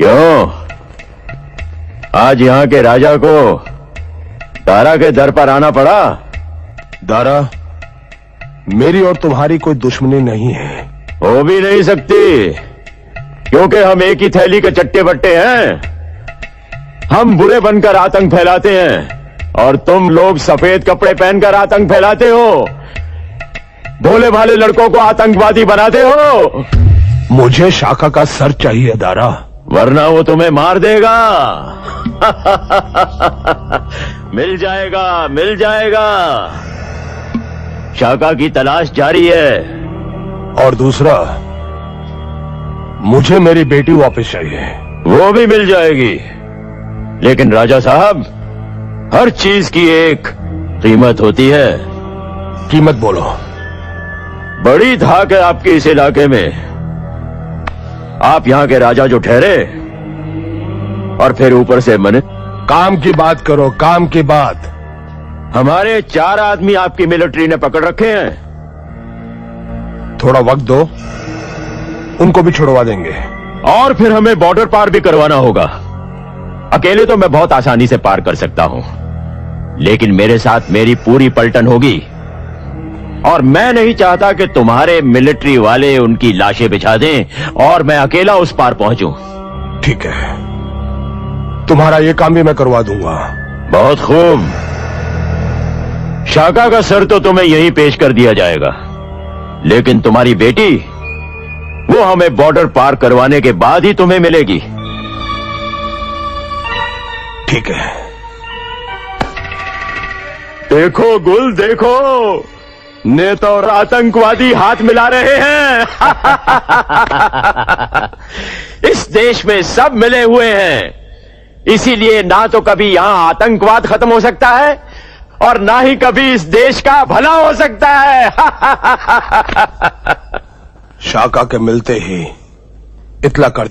क्यों? आज यहाँ के राजा को दारा के दर पर आना पड़ा? दारा, मेरी और तुम्हारी कोई दुश्मनी नहीं है। हो भी नहीं सकती, क्योंकि हम एक ही थैली के चट्टे बट्टे हैं। हम बुरे बनकर आतंक फैलाते हैं और तुम लोग सफेद कपड़े पहनकर आतंक फैलाते हो। भोले भाले लड़कों को आतंकवादी बनाते हो। मुझे शाखा का सर चाहिए दारा, वरना वो तुम्हें मार देगा। मिल जाएगा, मिल जाएगा। शाखा की तलाश जारी है। और दूसरा, मुझे मेरी बेटी वापस चाहिए। वो भी मिल जाएगी, लेकिन राजा साहब, हर चीज की एक कीमत होती है। कीमत बोलो। बड़ी धाक है आपके इस इलाके में। आप यहाँ के राजा जो ठहरे, और फिर ऊपर से मने। काम की बात करो, काम की बात। हमारे 4 आदमी आपकी मिलिट्री ने पकड़ रखे हैं। थोड़ा वक्त दो, उनको भी छुड़वा देंगे। और फिर हमें बॉर्डर पार भी करवाना होगा। अकेले तो मैं बहुत आसानी से पार कर सकता हूं, लेकिन मेरे साथ मेरी पूरी पलटन होगी। और मैं नहीं चाहता कि तुम्हारे मिलिट्री वाले उनकी लाशें बिछा दें और मैं अकेला उस पार पहुंचूं। ठीक है, तुम्हारा ये काम भी मैं करवा दूंगा। बहुत खूब। शाखा का सर तो तुम्हें यहीं पेश कर दिया जाएगा, लेकिन तुम्हारी बेटी, वो हमें बॉर्डर पार करवाने के बाद ही तुम्हें मिलेगी। ठीक है। देखो गुल, देखो, नेता और आतंकवादी हाथ मिला रहे हैं। इस देश में सब मिले हुए हैं, इसीलिए ना तो कभी यहां आतंकवाद खत्म हो सकता है और ना ही कभी इस देश का भला हो सकता है। शाखा के मिलते ही इतला कर